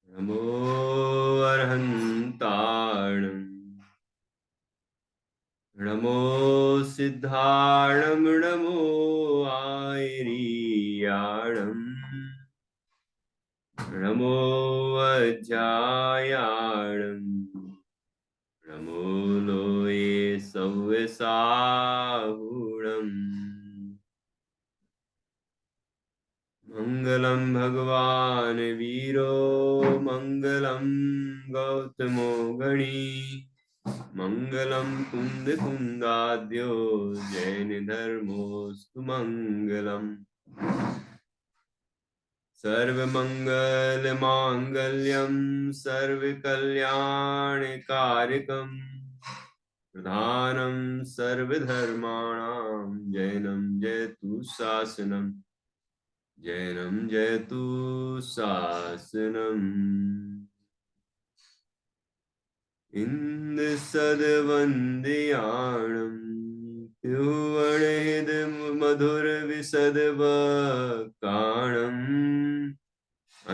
नमो अर्हन्ताणम् नमो सिद्धाणं नमो आयरीयाणम् नमो वज्रायाणम् नमो लोये सव्यसाहुणम् मङ्गलं भगवान् वीरो मङ्गलं गौतमो गणी मङ्गलं कुन्दकुन्दाद्यो जैनधर्मोऽस्तु मङ्गलम् सर्वमङ्गलमाङ्गल्यं सर्वकल्याणकारकं प्रधानं सर्वधर्माणां जैनं जयतु शासनम् जैनं जयतु शासनम् इन्दसद्वन्द्याणं त्रिभुवनहित मधुरविशदवक्काणम्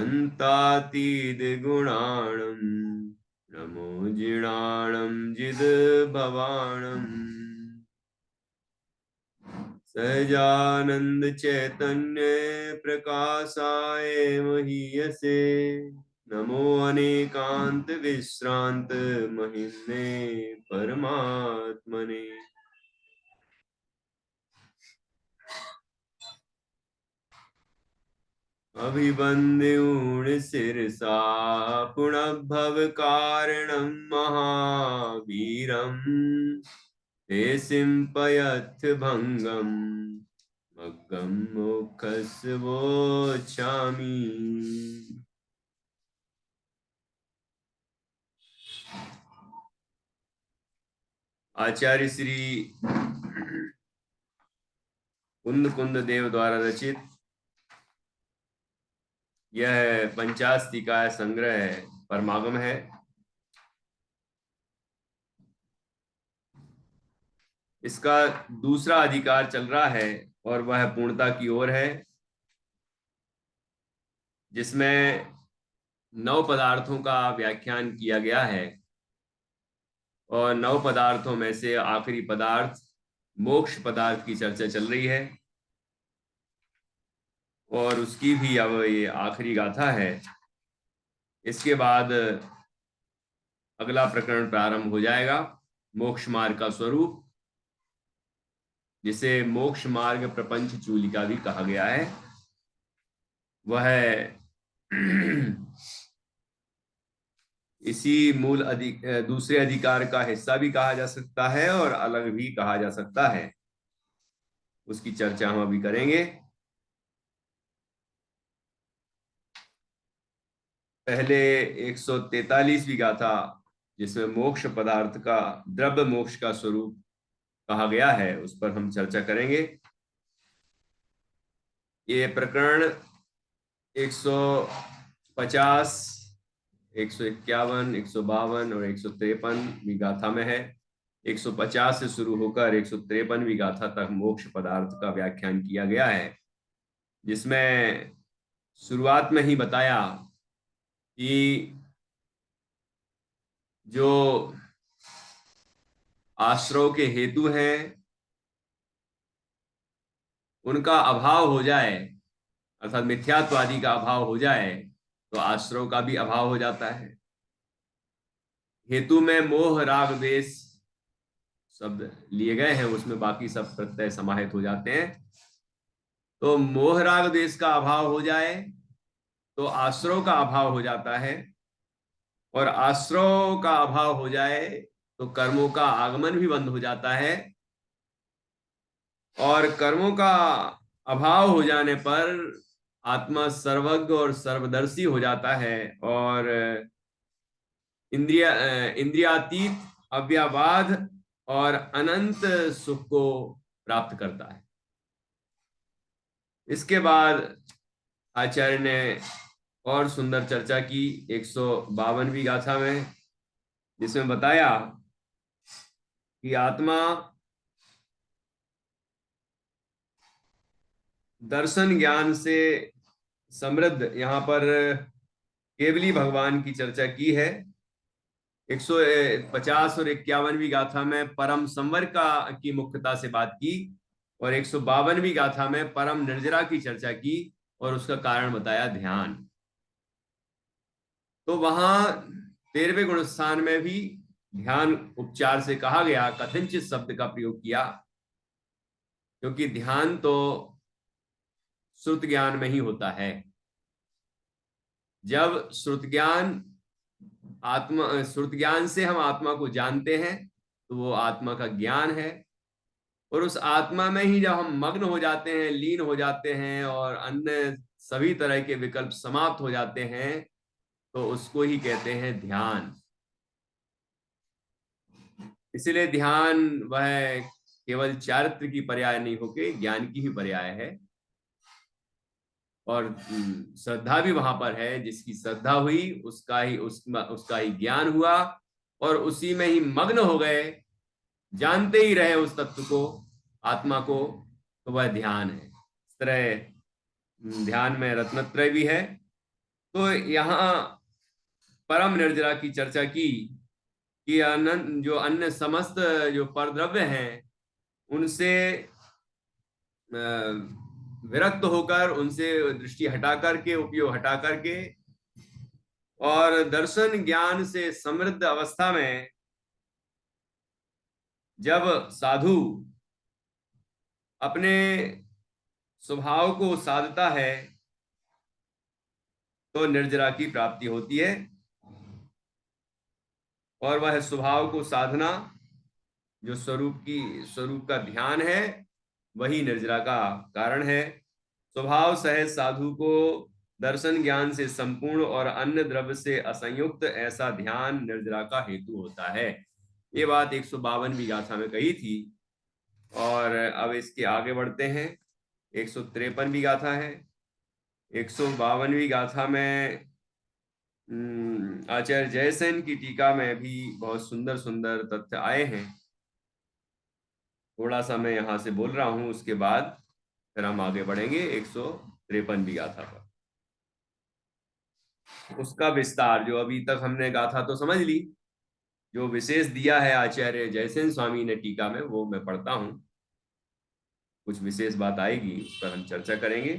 अन्तातीतगुणाणं नमो जिणाणं जिद्भवाणम् सहजानंद चैतन्य प्रकाशाय महीयसे नमो अनेकांत विश्रांत महिम्ने परमात्मने अभिवन्द्योण शिरसा पुनः भव कारणं महावीरम् ते सिंपयथ भंगम मग्गम मोक्षस्य वोचामि। आचार्य श्री कुंद कुंद देव द्वारा रचित यह पंचास्ति का संग्रह परमागम है। इसका दूसरा अधिकार चल रहा है और वह पूर्णता की ओर है, जिसमें 9 पदार्थों का व्याख्यान किया गया है और 9 पदार्थों में से आखिरी पदार्थ मोक्ष पदार्थ की चर्चा चल रही है और उसकी भी अब ये आखिरी गाथा है। इसके बाद अगला प्रकरण प्रारंभ हो जाएगा, मोक्ष मार्ग का स्वरूप, जिसे मोक्ष मार्ग प्रपंच चूलिका भी कहा गया है। वह इसी दूसरे अधिकार का हिस्सा भी कहा जा सकता है और अलग भी कहा जा सकता है। उसकी चर्चा हम अभी करेंगे। पहले 143वीं गाथा, जिसमें मोक्ष पदार्थ का द्रव्य मोक्ष का स्वरूप कहा गया है, उस पर हम चर्चा करेंगे। ये प्रकरण 150, 151, 152 और 153वीं गाथा में है। 150 से शुरू होकर 153वीं गाथा तक मोक्ष पदार्थ का व्याख्यान किया गया है, जिसमें शुरुआत में ही बताया कि जो आश्रव के हेतु हैं उनका अभाव हो जाए, अर्थात मिथ्यात्वादि का अभाव हो जाए, तो आश्रव का भी अभाव हो जाता है। हेतु में मोह राग द्वेष शब्द लिए गए हैं, उसमें बाकी सब प्रत्यय समाहित हो जाते हैं। तो मोह राग द्वेष का अभाव हो जाए तो आश्रव का अभाव हो जाता है, और आश्रव का अभाव हो जाए तो कर्मों का आगमन भी बंद हो जाता है, और कर्मों का अभाव हो जाने पर आत्मा सर्वज्ञ और सर्वदर्शी हो जाता है और इंद्रियातीत अव्यववाद और अनंत सुख को प्राप्त करता है। इसके बाद आचार्य ने और सुंदर चर्चा की 152वीं गाथा में, जिसमें बताया कि आत्मा दर्शन ज्ञान से समृद्ध यहाँ पर केवली भगवान की चर्चा की है। 150 और 51वीं गाथा में परम संवर का की मुख्यता से बात की, और 152वीं गाथा में परम निर्जरा की चर्चा की और उसका कारण बताया ध्यान। तो वहां 13वें गुण स्थान में भी ध्यान उपचार से कहा गया, कथनचित शब्द का प्रयोग किया, क्योंकि ध्यान तो श्रुत ज्ञान में ही होता है। जब श्रुत ज्ञान से हम आत्मा को जानते हैं तो वो आत्मा का ज्ञान है, और उस आत्मा में ही जब हम मग्न हो जाते हैं, लीन हो जाते हैं और अन्य सभी तरह के विकल्प समाप्त हो जाते हैं, तो उसको ही कहते हैं ध्यान। इसलिए ध्यान वह केवल चारित्र की पर्याय नहीं होके ज्ञान की ही पर्याय है। और श्रद्धा भी वहां पर है, जिसकी श्रद्धा हुई उसका ही ज्ञान हुआ, और उसी में ही मग्न हो गए, जानते ही रहे उस तत्व को, आत्मा को, तो वह ध्यान है। इस तरह ध्यान में रत्नत्रय भी है। तो यहाँ परम निर्जरा की चर्चा की कि अनंत जो अन्य समस्त जो परद्रव्य हैं उनसे विरक्त होकर, उनसे दृष्टि हटा करके, उपयोग हटा करके, और दर्शन ज्ञान से समृद्ध अवस्था में जब साधु अपने स्वभाव को साधता है तो निर्जरा की प्राप्ति होती है। और वह स्वभाव को साधना, जो स्वरूप का ध्यान है, वही निर्जरा का कारण है। स्वभाव सहित साधु को दर्शन ज्ञान से संपूर्ण और अन्य द्रव्य से असंयुक्त ऐसा ध्यान निर्जरा का हेतु होता है। ये बात 152वीं गाथा में कही थी। और अब इसके आगे बढ़ते हैं। 153वीं गाथा है। 152वीं गाथा में आचार्य जयसेन की टीका में भी बहुत सुंदर सुंदर तथ्य आए हैं। थोड़ा सा मैं यहां से बोल रहा हूं, उसके बाद फिर हम आगे बढ़ेंगे 153वीं गाथा पर। उसका विस्तार, जो अभी तक हमने गाथा तो समझ ली, जो विशेष दिया है आचार्य जयसेन स्वामी ने टीका में, वो मैं पढ़ता हूं। कुछ विशेष बात आएगी, उस पर हम चर्चा करेंगे।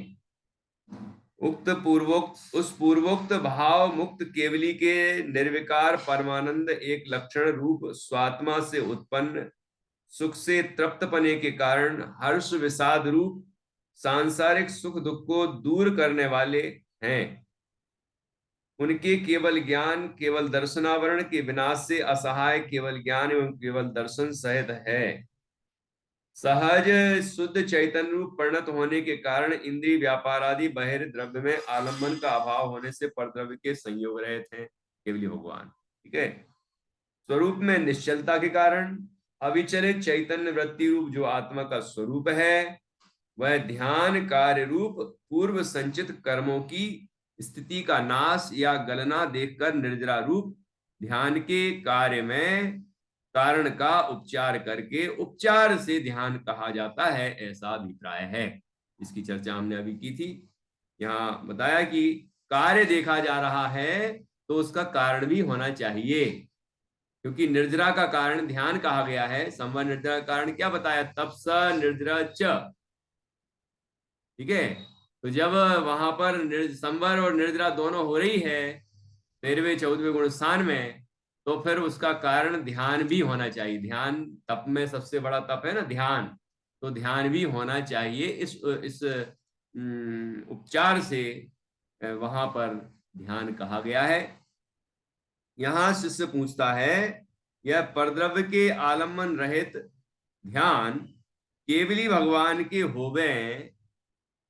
उस पूर्वोक्त भाव मुक्त केवली के निर्विकार परमानंद एक लक्षण रूप स्वात्मा से उत्पन्न सुख से तृप्त पने के कारण हर्ष विषाद रूप सांसारिक सुख दुख को दूर करने वाले हैं। उनके केवल ज्ञान, केवल दर्शनावरण के विनाश से असहाय केवल ज्ञान एवं केवल दर्शन सहित है। सहज शुद्ध चैतन्य रूप परिणत होने के कारण इंद्रिय व्यापार आदि बाहरी द्रव्य में आलम्बन का अभाव होने से परद्रव्य के संयोग रहित हैं केवली भगवान। ठीक है। स्वरूप में निश्चलता के कारण अविचलित चैतन्य वृत्ति रूप जो आत्मा का स्वरूप है, वह ध्यान कार्य रूप पूर्व संचित कर्मों की स्थिति का नाश या गलना देखकर निर्जरा रूप ध्यान के कार्य में कारण का उपचार करके उपचार से ध्यान कहा जाता है, ऐसा अभिप्राय है। इसकी चर्चा हमने अभी की थी। यहाँ बताया कि कार्य देखा जा रहा है तो उसका कारण भी होना चाहिए, क्योंकि निर्जरा का कारण ध्यान कहा गया है। संवर निर्जरा का कारण क्या बताया? तपस निर्जरा च। ठीक है। तो जब वहां पर संवर और निर्जरा दोनों हो रही है 13वें 14वें गुण स्थान में, तो फिर उसका कारण ध्यान भी होना चाहिए। ध्यान, तप में सबसे बड़ा तप है ना ध्यान, तो ध्यान भी होना चाहिए। इस उपचार से वहां पर ध्यान कहा गया है। यहां शिष्य पूछता है, यह परद्रव्य के आलम्बन रहित ध्यान केवली भगवान के होवे,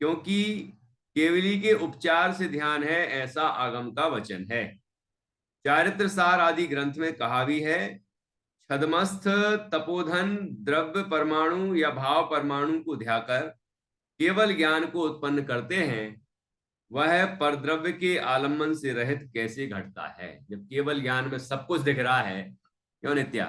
क्योंकि केवली के उपचार से ध्यान है, ऐसा आगम का वचन है। चारित्र सार आदि ग्रंथ में कहा भी है, छदमस्थ तपोधन द्रव्य परमाणु या भाव परमाणु को ध्याकर केवल ज्ञान को उत्पन्न करते हैं, वह परद्रव्य के आलम्बन से रहित कैसे घटता है? जब केवल ज्ञान में सब कुछ दिख रहा है, क्यों नित्या?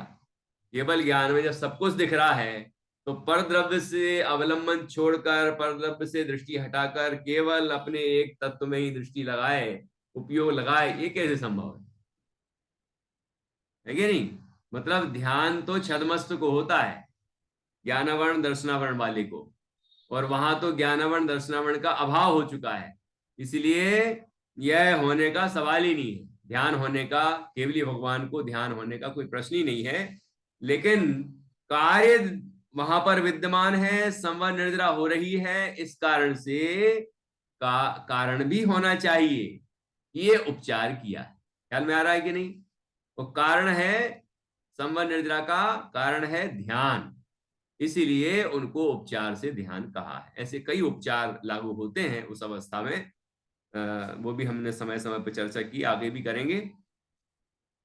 केवल ज्ञान में जब सब कुछ दिख रहा है तो परद्रव्य से अवलंबन छोड़कर, परद्रव्य से दृष्टि हटाकर केवल अपने एक तत्व में ही दृष्टि लगाए, उपयोग लगाए, ये कैसे संभव है कि नहीं? मतलब ध्यान तो छदमस्त को होता है, ज्ञानावरण दर्शनावरण वाले को, और वहां तो ज्ञानावरण दर्शनावरण का अभाव हो चुका है, इसलिए यह होने का सवाल ही नहीं है। ध्यान होने का, केवली भगवान को ध्यान होने का कोई प्रश्न ही नहीं है। लेकिन कार्य वहां पर विद्यमान है, संवर निर्जरा हो रही है, इस कारण से कारण भी होना चाहिए, ये उपचार किया है। ख्याल में आ रहा है कि नहीं? वो कारण है संवर निर्जरा का, कारण है ध्यान, इसीलिए उनको उपचार से ध्यान कहा है। ऐसे कई उपचार लागू होते हैं उस अवस्था में, वो भी हमने समय समय पर चर्चा की, आगे भी करेंगे।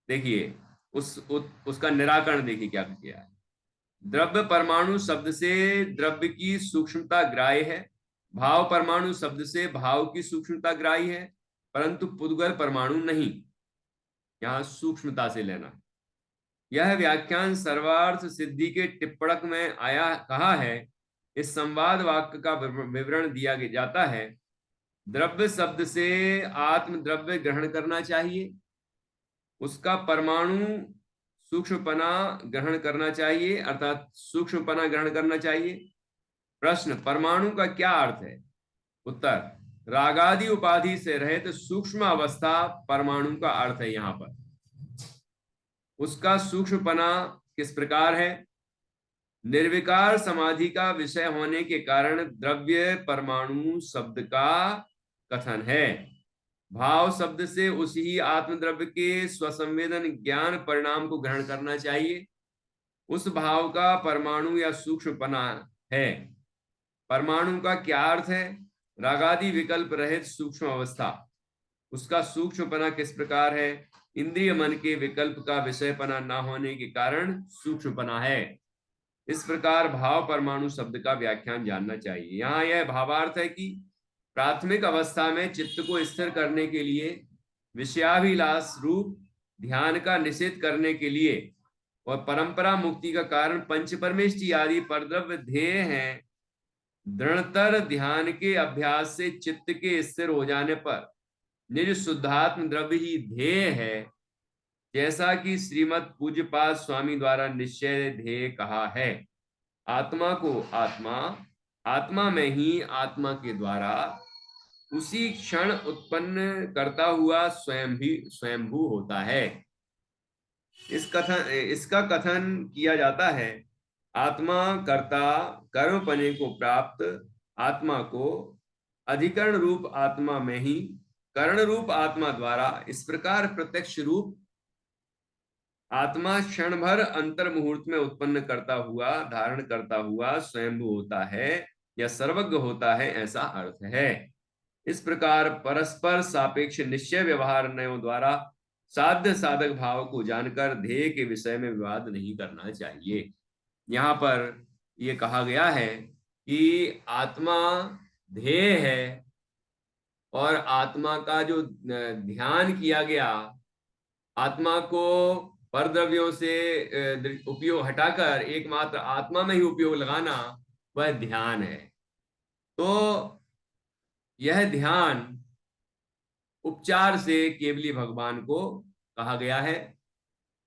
देखिए उसका निराकरण देखिए क्या किया है। द्रव्य परमाणु शब्द से द्रव्य की सूक्ष्मता ग्राह्य है, भाव परमाणु शब्द से भाव की सूक्ष्मता ग्राह्य है, परंतु पुद्गल परमाणु नहीं। यहां सूक्ष्मता से लेना। यह व्याख्यान सर्वार्थ सिद्धि के टिप्पणक में आया कहा है। इस संवाद वाक्य का विवरण दिया जाता है। द्रव्य शब्द से आत्म द्रव्य ग्रहण करना चाहिए, उसका परमाणु सूक्ष्मपना ग्रहण करना चाहिए, अर्थात सूक्ष्मपना ग्रहण करना चाहिए। प्रश्न, परमाणु का क्या अर्थ है? उत्तर, रागादि उपाधि से रहित सूक्ष्म अवस्था परमाणु का अर्थ है। यहां पर उसका सूक्ष्मपना किस प्रकार है? निर्विकार समाधि का विषय होने के कारण द्रव्य परमाणु शब्द का कथन है। भाव शब्द से उसी आत्मद्रव्य के स्वसंवेदन ज्ञान परिणाम को ग्रहण करना चाहिए, उस भाव का परमाणु या सूक्ष्मपना है। परमाणु का क्या अर्थ है? रागादि विकल्प रहित सूक्ष्म अवस्था, उसका सूक्ष्मपना किस प्रकार है? इंद्रिय मन के विकल्प का विषयपना न होने के कारण सूक्ष्मपना है। इस प्रकार भाव परमाणु शब्द का व्याख्यान जानना चाहिए। यहाँ यह भावार्थ है कि प्राथमिक अवस्था में चित्त को स्थिर करने के लिए, विषयाभिलाष रूप ध्यान का निषेध करने के लिए और परंपरा मुक्ति का कारण पंच परमेष्टि आदि परद्रव्य ध्येय हैं। दृढ़तर ध्यान के अभ्यास से चित्त के स्थिर हो जाने पर निज शुद्धात्म द्रव्य ही ध्येय है, जैसा कि श्रीमद पूज्यपाद स्वामी द्वारा निश्चय ध्येय कहा है। आत्मा को आत्मा, आत्मा में ही आत्मा के द्वारा उसी क्षण उत्पन्न करता हुआ स्वयं भी स्वयंभू होता है। इसका कथन किया जाता है। आत्मा कर्ता कर्मपने को प्राप्त आत्मा को अधिकरण रूप आत्मा में ही करण रूप आत्मा द्वारा इस प्रकार प्रत्यक्ष रूप आत्मा क्षण भर अंतर मुहूर्त में उत्पन्न करता हुआ, धारण करता हुआ स्वयंभू होता है या सर्वज्ञ होता है, ऐसा अर्थ है। इस प्रकार परस्पर सापेक्ष निश्चय व्यवहार द्वारा साध्य साधक भाव को जानकर ध्येय के विषय में विवाद नहीं करना चाहिए। यहाँ पर यह कहा गया है कि आत्मा ध्येय है और आत्मा का जो ध्यान किया गया, आत्मा को परद्रव्यों से उपयोग हटाकर एकमात्र आत्मा में ही उपयोग लगाना, वह ध्यान है। तो यह ध्यान उपचार से केवली भगवान को कहा गया है।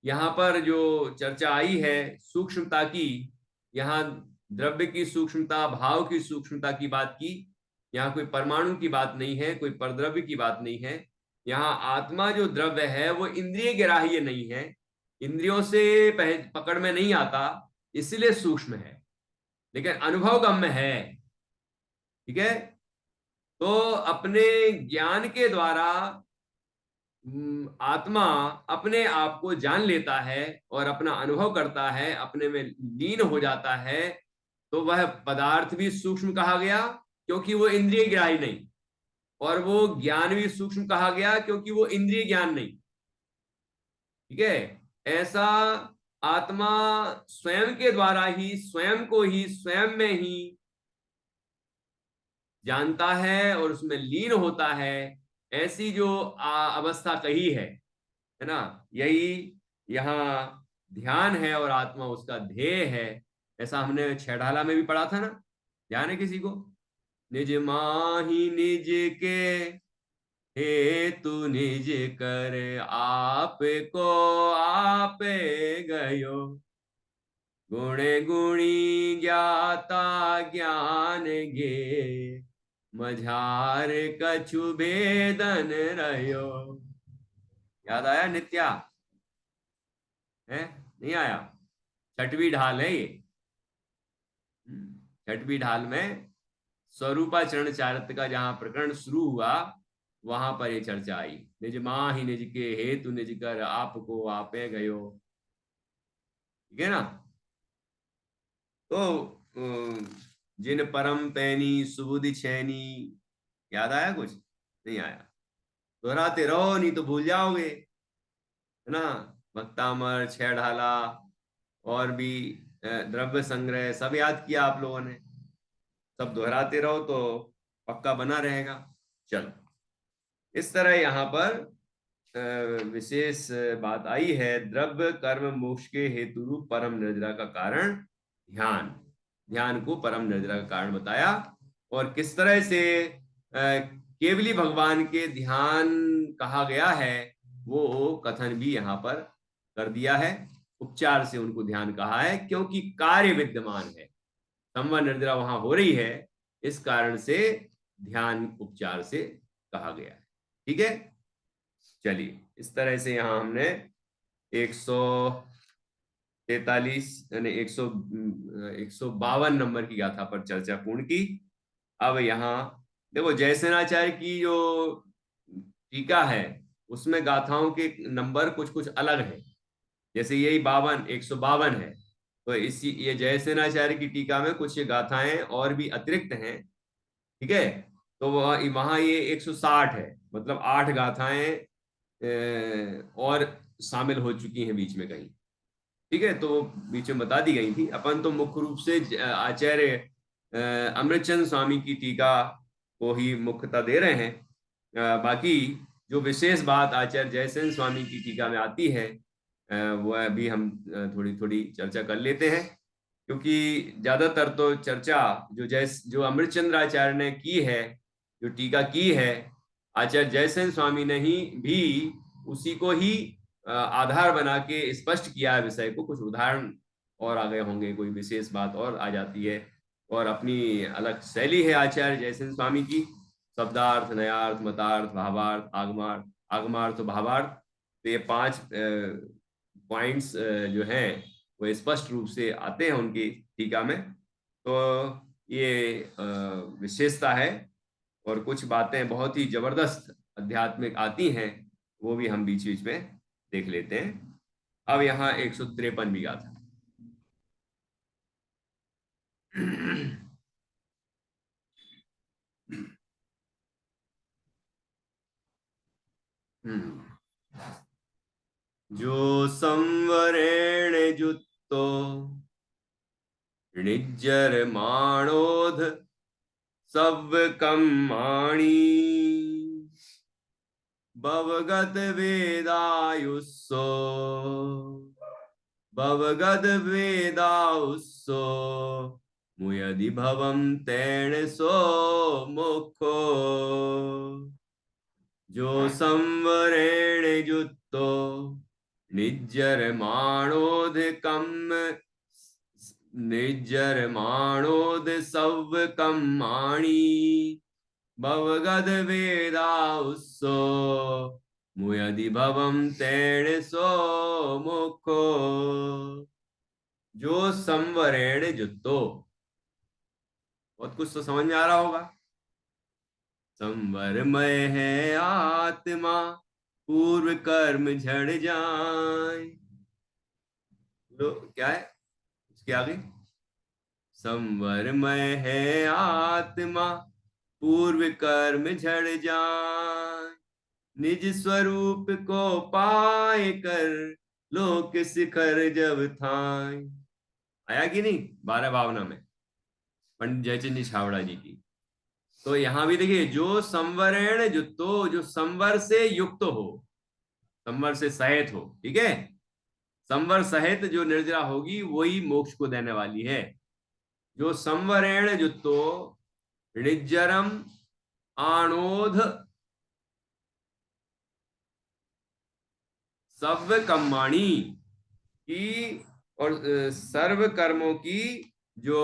यहाँ पर जो चर्चा आई है सूक्ष्मता की, यहाँ द्रव्य की सूक्ष्मता, भाव की सूक्ष्मता की बात की। यहाँ कोई परमाणु की बात नहीं है, कोई परद्रव्य की बात नहीं है। यहाँ आत्मा जो द्रव्य है वो इंद्रिय ग्राह्य नहीं है, इंद्रियों से पकड़ में नहीं आता, इसलिए सूक्ष्म है, लेकिन अनुभव गम्य है। ठीक है? तो अपने ज्ञान के द्वारा आत्मा अपने आप को जान लेता है और अपना अनुभव करता है, अपने में लीन हो जाता है, तो वह पदार्थ भी सूक्ष्म कहा गया क्योंकि वो इंद्रिय ग्राही नहीं, और वो ज्ञान भी सूक्ष्म कहा गया क्योंकि वो इंद्रिय ज्ञान नहीं। ठीक है? ऐसा आत्मा स्वयं के द्वारा ही स्वयं को ही स्वयं में ही जानता है और उसमें लीन होता है, ऐसी जो अवस्था कही है ना, यही यहाँ ध्यान है और आत्मा उसका ध्येय है। ऐसा हमने छेड़ाला में भी पढ़ा था ना, ध्यान है किसी को? निज माही निज के हे तू निज कर आप को आप गयो, गुणे गुणी ज्ञाता ज्ञान गे, मझार कछु भेदन रयो। याद आया नित्या? है नहीं आया? छठवीं ढाल है ये। छठवीं ढाल में स्वरूपाचरण चारित्र का जहां प्रकरण शुरू हुआ, वहां पर ये चर्चा आई। निज माही निज के हेतु निज कर आपको आपे गयो। ठीक है ना? तो जिन परम पैनी सुबुधि छैनी, याद आया कुछ? नहीं आया? दोहराते रहो, नहीं तो भूल जाओगे, है ना? भक्तामर, छह ढाला, और भी द्रव्य संग्रह, सब याद किया आप लोगों ने। सब दोहराते रहो तो पक्का बना रहेगा। चलो, इस तरह यहाँ पर विशेष बात आई है, द्रव्य कर्म मोक्ष के हेतु रूप परम निर्जरा का कारण ध्यान। ध्यान को परम निर्जरा का कारण बताया, और किस तरह से केवली भगवान के ध्यान कहा गया है, वो कथन भी यहाँ पर कर दिया है। उपचार से उनको ध्यान कहा है, क्योंकि कार्य विद्यमान है, संवर निर्जरा वहां हो रही है, इस कारण से ध्यान उपचार से कहा गया है। ठीक है, चलिए, इस तरह से यहां हमने 143 यानी 152 नंबर की गाथा पर चर्चा पूर्ण की। अब यहाँ देखो, जयसेनाचार्य की जो टीका है, उसमें गाथाओं के नंबर कुछ कुछ अलग है। जैसे यही 152 है, तो इसी ये जयसेनाचार्य की टीका में कुछ गाथाएं और भी अतिरिक्त हैं। ठीक है, तो वह वहां ये 160 है, मतलब 8 गाथाएं और शामिल हो चुकी हैं बीच में कहीं। ठीक है, तो बीच में बता दी गई थी। अपन तो मुख्य रूप से आचार्य अमृतचंद स्वामी की टीका को ही मुख्यता दे रहे हैं। बाकी जो विशेष बात आचार्य जयसेन स्वामी की टीका में आती है, वह भी हम थोड़ी थोड़ी चर्चा कर लेते हैं, क्योंकि ज्यादातर तो चर्चा जो अमृतचंद्र आचार्य ने की है, जो टीका की है, आचार्य जयसेन स्वामी ने ही भी उसी को ही आधार बना के स्पष्ट किया है विषय को। कुछ उदाहरण और आ गए होंगे, कोई विशेष बात और आ जाती है, और अपनी अलग शैली है आचार्य जयसेन स्वामी की। शब्दार्थ, नयार्थ, मतार्थ, भावार्थ, आगमार्थ, आगमार्थ, भावार्थ, तो ये 5 पॉइंट्स जो हैं वो स्पष्ट रूप से आते हैं उनकी टीका में। तो ये विशेषता है, और कुछ बातें बहुत ही जबरदस्त आध्यात्मिक आती हैं, वो भी हम बीच बीच में देख लेते हैं। अब यहाँ 153 भी गाथा। जो संवरेण जुत्तो निज्जर माणोध सब कम्माणी, भवगत वेदायुस्सो भवगत वेदायुस्सो, मुयदि भवम तेण सो मुखो। जो संवरेण जुत्तो निज्जर माणोध कम, निज्जर माणोद सव कम्माणी, भवगद वेदाउस्सो, मुयदि भवम तेण सो मुखो। जो संवरेण जुत्तो, बहुत कुछ तो समझ में आ रहा होगा। संवरमय है आत्मा, पूर्व कर्म झड़ जाए। लो क्या है उसके आगे? संवरमय है आत्मा, पूर्व कर्म झड़ जाए, निज स्वरूप को पाए कर, लोक शिखर जब थाए। आया कि नहीं 12 भावना में, पंडित जयचंद जी छावड़ा जी की। तो यहां भी देखिए, जो संवरेण युक्तो, जो संवर से युक्त हो, संवर से सहित हो, ठीक है, संवर सहित जो निर्जरा होगी वही मोक्ष को देने वाली है। जो संवरेण युक्तो ऋजरम आणोध सव्य कर्माणी की, और सर्व कर्मों की जो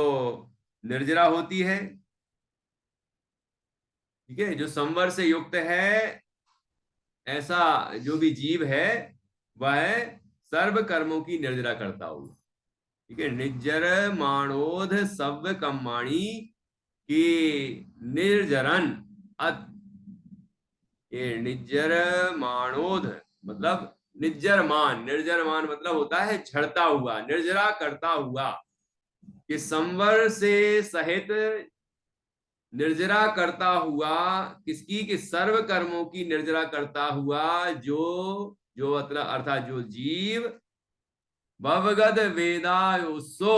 निर्जरा होती है, ठीक है, जो संवर से युक्त है, ऐसा जो भी जीव है वह सर्व कर्मों की निर्जरा करता हुआ, ठीक है, निर्जर माणोध सव्य कर्माणी की निर्जरन अत, ये निर्जर माणोध मतलब निर्जर मान मतलब होता है झड़ता हुआ, निर्जरा करता हुआ, कि संवर से सहित निर्जरा करता हुआ, किसकी, कि सर्व कर्मों की निर्जरा करता हुआ, जो जो मतलब अर्थात जो जीव भवगत वेदायुसो,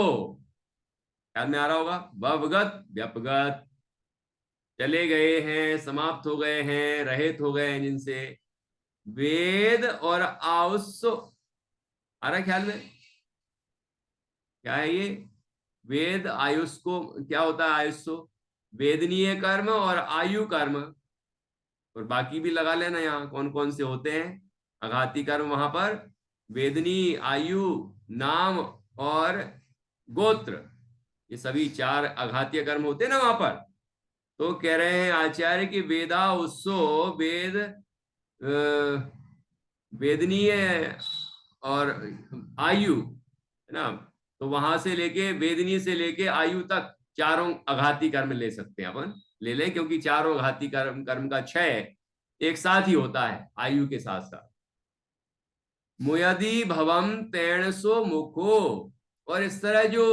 ख्याल में आ रहा होगा, भवगत व्यपगत, चले गए हैं, समाप्त हो गए हैं, रहित हो गए हैं जिनसे, वेद और आयुस्सो, आ रहा है ख्याल में, क्या है ये, वेद आयुष को क्या होता है, आयुष्सो वेदनीय कर्म और आयु कर्म, और बाकी भी लगा लेना यहाँ कौन कौन से होते हैं आघाती कर्म वहां पर, वेदनी, आयु, नाम और गोत्र, ये सभी चार आघातीय कर्म होते हैं ना वहां पर। तो कह रहे हैं आचार्य की वेदा उत्सो वेद वेदनीय और आयु है ना, तो वहां से लेके वेदनीय से लेके आयु तक चारों आघाती कर्म ले सकते हैं अपन, ले लें, क्योंकि चारों आघाती कर्म कर्म का क्षय एक साथ ही होता है आयु के साथ साथ। मुयदि भवम तेण सो मुखो, और इस तरह जो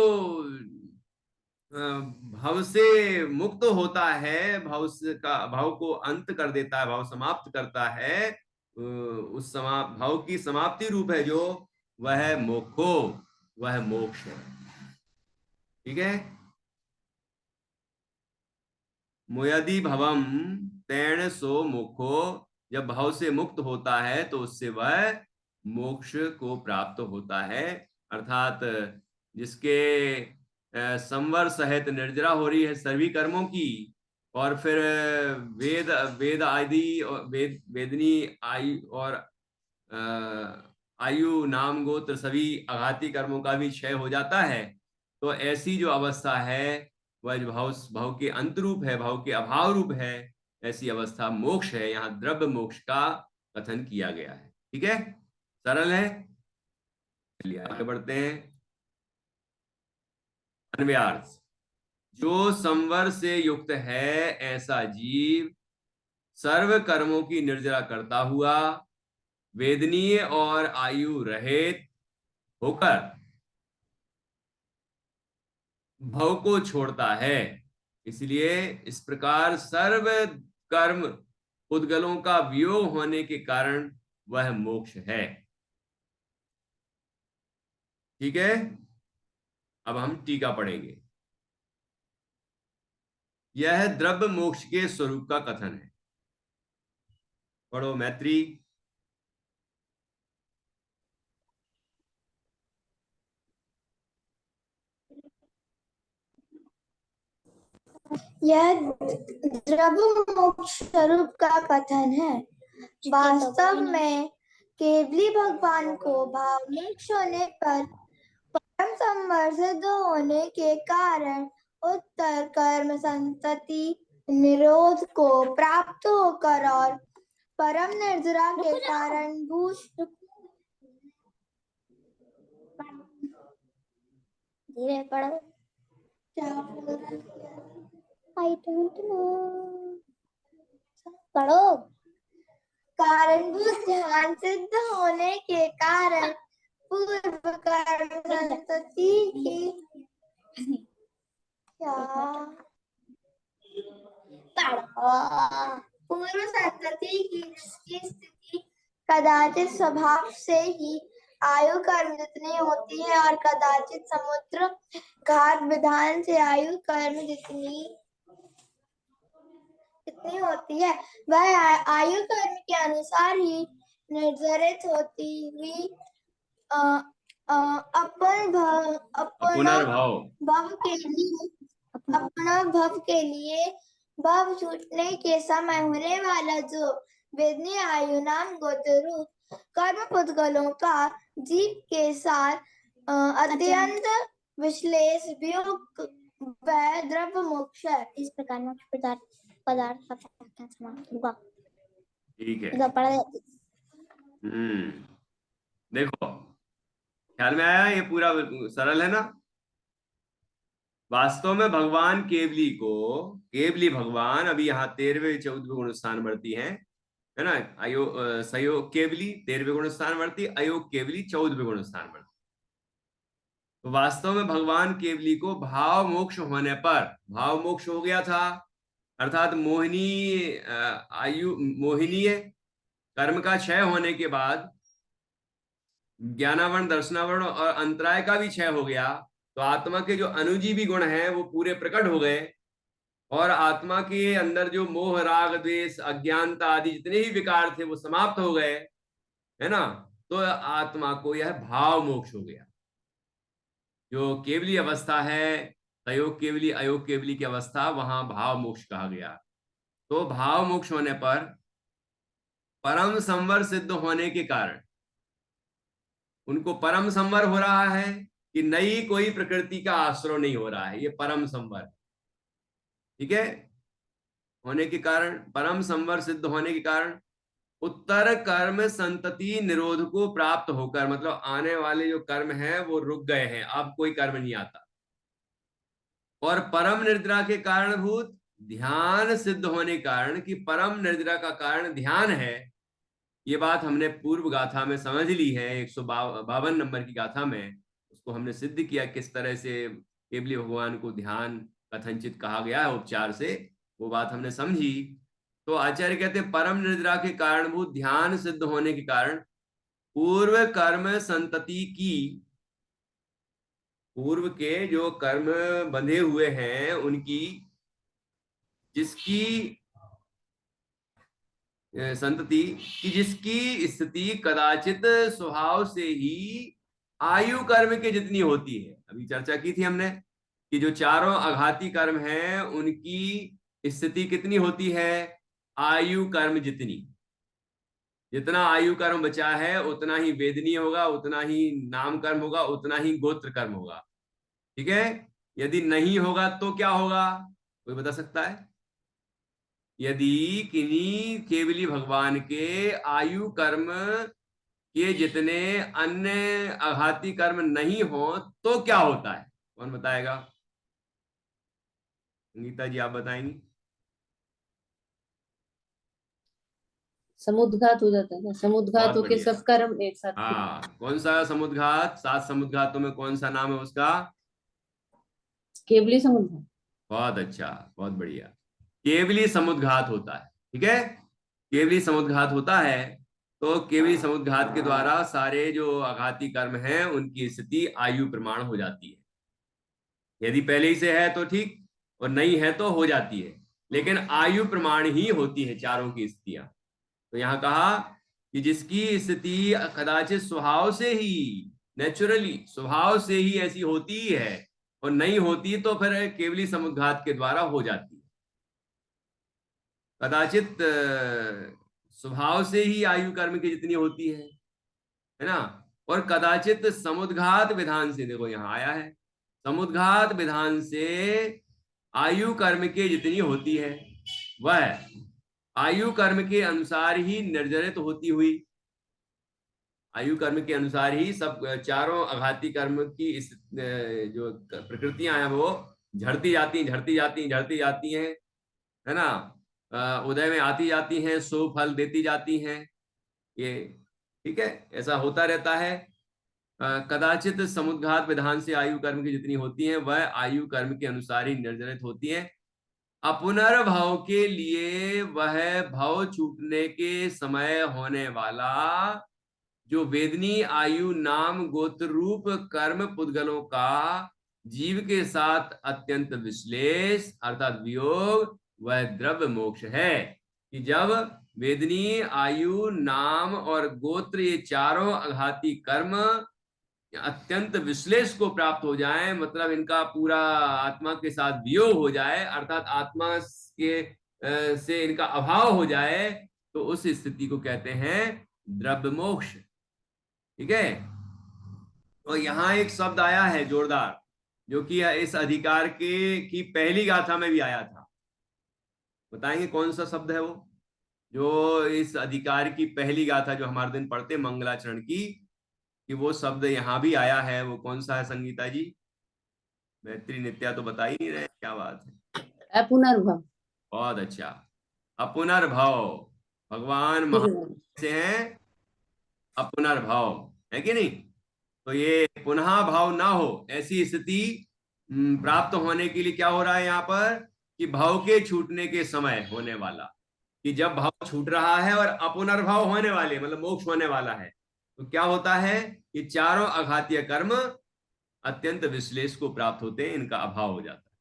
भव से मुक्त होता है, भव से का भाव को अंत कर देता है, भाव समाप्त करता है, उस भाव की समाप्ति रूप है जो, वह मोक्षो, वह मोक्ष है, ठीक है। मुयदि भवम तेण सो मुखो, जब भाव से मुक्त होता है तो उससे वह मोक्ष को प्राप्त होता है, अर्थात जिसके संवर सहित निर्जरा हो रही है सभी कर्मों की, और फिर वेद वेद आदि और वेदनी आयु और आयु नाम गोत्र सभी आघाती कर्मों का भी क्षय हो जाता है, तो ऐसी जो अवस्था है वह जो भाव के अंत रूप है, भाव के अभाव रूप है, ऐसी अवस्था मोक्ष है। यहाँ द्रव्य मोक्ष का कथन किया गया है, ठीक है, सरल है। चलिए आगे बढ़ते हैं। अन्वयार्थ, जो संवर से युक्त है ऐसा जीव सर्व कर्मों की निर्जरा करता हुआ, वेदनीय और आयु रहित होकर भव को छोड़ता है, इसलिए इस प्रकार सर्व कर्म उद्गलों का वियोग होने के कारण वह मोक्ष है, ठीक है। अब हम टीका पढ़ेंगे। यह द्रव्य मोक्ष के स्वरूप का कथन है। पढ़ो मैत्री। यह द्रव्य मोक्ष स्वरूप का कथन है। वास्तव में केवली भगवान को भाव मोक्ष होने पर परम संवर सिद्ध होने के कारण उत्तर कर्म संतति निरोध को प्राप्त होकर और परम निर्जरा के कारण धीरे पढ़ो, क्या आई डोंट नो, पढ़ो, कारणभूत ध्यान सिद्ध होने के कारण पूर्व कर्म संतति की क्या पूर्व संतति की स्थिति कदाचित स्वभाव से ही आयु कर्म जितनी होती है और कदाचित समुद्र घाट विधान से आयु कर्म जितनी होती है, वह आयु कर्म के अनुसार ही निर्धारित होती हुई अपन पुनर्भव भव के लिए अपना भव के लिए भव छूटने के समय होने वाला जो वेदनीय आयु नाम गोत्र रूप कर्म पुद्गलों का जीव के साथ अत्यंत विश्लेष वियोग व द्रव्य मोक्ष है। इस प्रकार मोक्ष पदार्थ का व्याख्यान समाप्त हुआ। ठीक है। देखो ख्याल में आया, ये पूरा सरल है ना। वास्तव में भगवान केवली भगवान अभी यहाँ 13वें 14वें गुण स्थान वर्ती है ना। सहयोग केवली 13वें गुण स्थान वर्ती, अयोग केवली 14वें गुण स्थान वर्ती। तो वास्तव में भगवान केवली को भाव मोक्ष होने पर, भाव मोक्ष हो गया था अर्थात मोहिनीय कर्म का क्षय होने के बाद ज्ञानावरण, दर्शनावरण और अंतराय का भी क्षय हो गया, तो आत्मा के जो अनुजीवी गुण हैं वो पूरे प्रकट हो गए और आत्मा के अंदर जो मोह, राग, द्वेष, अज्ञानता आदि जितने ही विकार थे वो समाप्त हो गए, है ना। तो आत्मा को यह भाव मोक्ष हो गया। जो केवली अवस्था है, तयोग केवली, अयोग केवली की अवस्था, वहां भाव मोक्ष कहा गया। तो भाव मोक्ष होने पर परम संवर सिद्ध होने के कारण उनको परम संवर हो रहा है कि नई कोई प्रकृति का आश्रय नहीं हो रहा है, ये परम संवर, ठीक है, होने के कारण, परम संवर सिद्ध होने के कारण उत्तर कर्म संतति निरोध को प्राप्त होकर, मतलब आने वाले जो कर्म हैं वो रुक गए हैं, अब कोई कर्म नहीं आता। और परम निद्रा के कारणभूत ध्यान सिद्ध होने के कारण कि परम निद्रा का कारण ध्यान है, ये बात हमने पूर्व गाथा में समझ ली है। 152 नंबर की गाथा में उसको हमने सिद्ध किया किस तरह से केवली भगवान को ध्यान कथनचित कहा गया है उपचार से, वो बात हमने समझी। तो आचार्य कहते हैं परम निद्रा के कारणभूत ध्यान सिद्ध होने के कारण पूर्व कर्म संतति की, पूर्व के जो कर्म बंधे हुए हैं उनकी, जिसकी संतति की, जिसकी स्थिति कदाचित स्वभाव से ही आयु कर्म के जितनी होती है। अभी चर्चा की थी हमने कि जो चारों आघाती कर्म हैं उनकी स्थिति कितनी होती है, आयु कर्म जितनी, जितना आयु कर्म बचा है उतना ही वेदनीय होगा, उतना ही नाम कर्म होगा, उतना ही गोत्र कर्म होगा, ठीक है। यदि नहीं होगा तो क्या होगा, कोई बता सकता है? यदि किन्हीं केवली भगवान के आयु कर्म के जितने अन्य आघाती कर्म नहीं हो तो क्या होता है, कौन बताएगा? गीता जी आप बताएंगी। समुद्घात हो जाता है, समुद्घात होके सब कर्म एक साथ। हाँ, कौन सा समुद्घात? 7 समुद्घातों में कौन सा नाम है उसका? केवली समुद्घात। बहुत अच्छा, बहुत बढ़िया, केवली समुद्घात होता है, ठीक है। केवली समुद्घात होता है तो केवली समुद्घात के द्वारा सारे जो आघाती कर्म हैं उनकी स्थिति आयु प्रमाण हो जाती है। यदि पहले ही से है तो ठीक, और नहीं है तो हो जाती है, लेकिन आयु प्रमाण ही होती है चारों की स्थितियां। तो यहाँ कहा कि जिसकी स्थिति कदाचित स्वभाव से ही, नेचुरली स्वभाव से ही ऐसी होती ही है और नहीं होती तो फिर केवली समुद्घात के द्वारा हो जाती है। कदाचित स्वभाव से ही आयु कर्म की जितनी होती है ना, और कदाचित समुद्घात विधान से, देखो यहाँ आया है, समुद्घात विधान से आयु कर्म के जितनी होती है वह आयु कर्म के अनुसार ही निर्जरित होती हुई, आयु कर्म के अनुसार ही सब चारों आघाती कर्म की इस जो प्रकृतियां हैं वो झड़ती जाती हैं, है ना, उदय में आती जाती हैं, सो फल देती जाती हैं, ये ठीक है, ऐसा होता रहता है। कदाचित समुद्घात विधान से आयु कर्म की जितनी होती हैं वह आयु कर्म के अनुसार ही निर्जरित होती हैं। अपुनर्भव के लिए वह भव छूटने के समय होने वाला जो वेदनी आयु नाम गोत्र रूप कर्म पुद्गलों का जीव के साथ अत्यंत विश्लेष अर्थात वियोग, वह द्रव्य मोक्ष है। कि जब वेदनी आयु नाम और गोत्र ये चारों आघाती कर्म अत्यंत विश्लेष को प्राप्त हो जाए, मतलब इनका पूरा आत्मा के साथ वियोग हो जाए, अर्थात आत्मा के से इनका अभाव हो जाए, तो उस स्थिति को कहते हैं द्रव्य मोक्ष। ठीक है। तो यहाँ एक शब्द आया है जोरदार, जो कि इस अधिकार के की पहली गाथा में भी आया था। बताएंगे कौन सा शब्द है वो, जो इस अधिकार की पहली गाथा जो हमारे दिन पढ़ते मंगलाचरण की, कि वो शब्द यहाँ भी आया है, वो कौन सा है संगीता जी? मैत्री नित्या तो बता ही नहीं रहे, क्या बात है। पुनर्भव। बहुत अच्छा। अपुनर्भव, भगवान महान से हैं अपुनर्भव, है कि नहीं? तो ये पुनः भाव ना हो ऐसी स्थिति प्राप्त होने के लिए क्या हो रहा है यहाँ पर, कि भाव के छूटने के समय होने वाला, कि जब भाव छूट रहा है और अपुनर्भाव होने वाले, मतलब मोक्ष होने वाला है, तो क्या होता है, ये चारों अघातीय कर्म अत्यंत विश्लेष को प्राप्त होते हैं, इनका अभाव हो जाता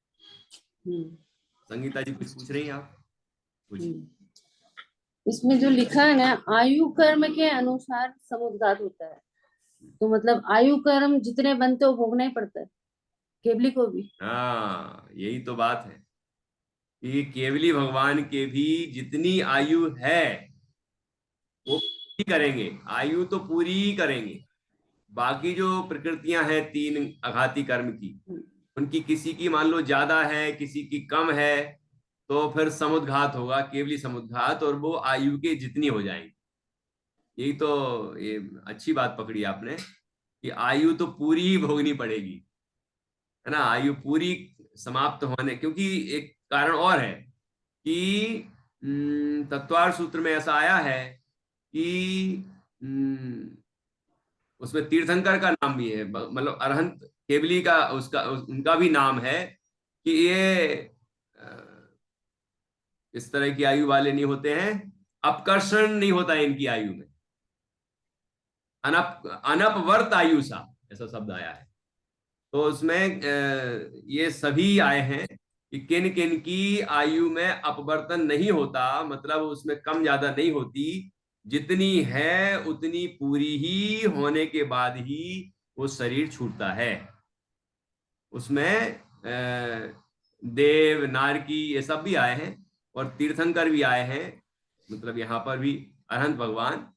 है। संगीता जी कुछ पूछ रही हैं आप? कुछ इसमें जो लिखा है ना, आयु कर्म के अनुसार समुद्घात होता है, तो मतलब आयु कर्म जितने बनते हो भोगना ही पड़ता है केवली को भी। हाँ, यही तो बात है कि केवली भगवान के भी जितनी आयु है वो पूरी करेंगे, आयु तो पूरी ही करेंगे। बाकी जो प्रकृतियां हैं तीन अघाती कर्म की, उनकी किसी की मान लो ज्यादा है, किसी की कम है, तो फिर समुद्घात होगा, केवली समुद्घात, और वो आयु के जितनी हो जाएंगी। यही तो, ये अच्छी बात पकड़ी आपने कि आयु तो पूरी ही भोगनी पड़ेगी, है ना। आयु पूरी समाप्त होने, क्योंकि एक कारण और है कि तत्वार सूत्र में ऐसा आया है कि उसमें तीर्थंकर का नाम भी है, मतलब अरहंत केवली का उसका उनका भी नाम है कि ये इस तरह की आयु वाले नहीं होते हैं, अपकर्षण नहीं होता है इनकी आयु में, अनपवर्त आयु सा, ऐसा शब्द आया है। तो उसमें ये सभी आए हैं कि किन किन की आयु में अपवर्तन नहीं होता, मतलब उसमें कम ज्यादा नहीं होती, जितनी है उतनी पूरी ही होने के बाद ही वो शरीर छूटता है। उसमें देव नारकी ये सब भी आए हैं और तीर्थंकर भी आए हैं, मतलब यहाँ पर भी अरहंत भगवान,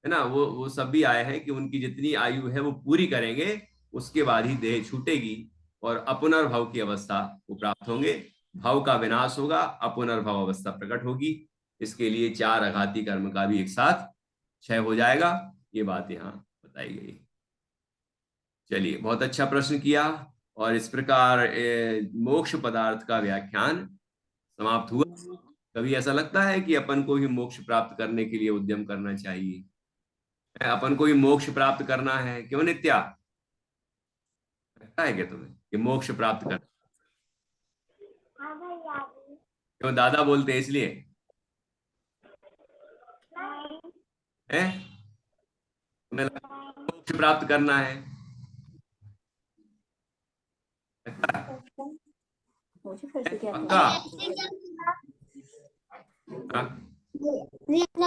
है ना, वो सब भी आए हैं कि उनकी जितनी आयु है वो पूरी करेंगे, उसके बाद ही देह छूटेगी और अपुनर्भव की अवस्था को प्राप्त होंगे। भाव का विनाश होगा, अपुनर्भव अवस्था प्रकट होगी। इसके लिए चार अघाती कर्म का भी एक साथ क्षय हो जाएगा, ये बात यहाँ बताई गई। चलिए, बहुत अच्छा प्रश्न किया। और इस प्रकार मोक्ष पदार्थ का व्याख्यान समाप्त हुआ। कभी ऐसा लगता है कि अपन को भी मोक्ष प्राप्त करने के लिए उद्यम करना चाहिए? अपन को भी मोक्ष प्राप्त करना है, क्यों नित्या? लगता है क्या तुम्हें कि मोक्ष प्राप्त करना? क्यों, दादा बोलते हैं इसलिए है? तुम्हें लगता है मोक्ष प्राप्त करना है? पक्का? हाँ?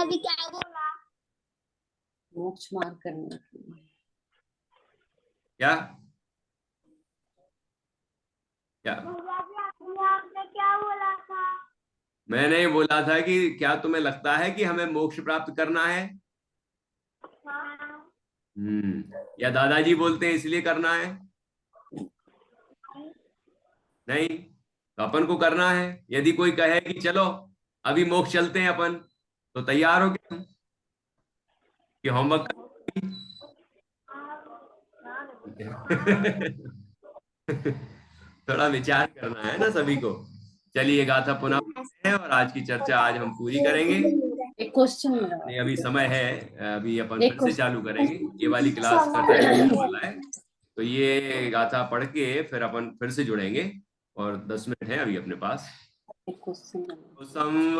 भी क्या बोला? मोक्ष मार्ग करना। क्या क्या आपने क्या बोला था? मैंने ये बोला था कि क्या तुम्हें लगता है कि हमें मोक्ष प्राप्त करना है? या दादाजी बोलते हैं इसलिए करना है? नहीं, तो अपन को करना है। यदि कोई कहे कि चलो अभी मोक्ष चलते हैं अपन, तो तैयार हो गए तुम कि होमवर्क थोड़ा विचार करना है ना सभी को। चलिए, गाथा पुनः है और आज की चर्चा आज हम पूरी करेंगे। एक क्वेश्चन नहीं, अभी समय है, अभी अपन फिर से चालू करेंगे। ये वाली क्लास का टाइम होने वाला है, तो ये गाथा पढ़ के फिर अपन फिर से जुड़ेंगे और 10 मिनट है अभी अपने पास। एक क्वेश्चन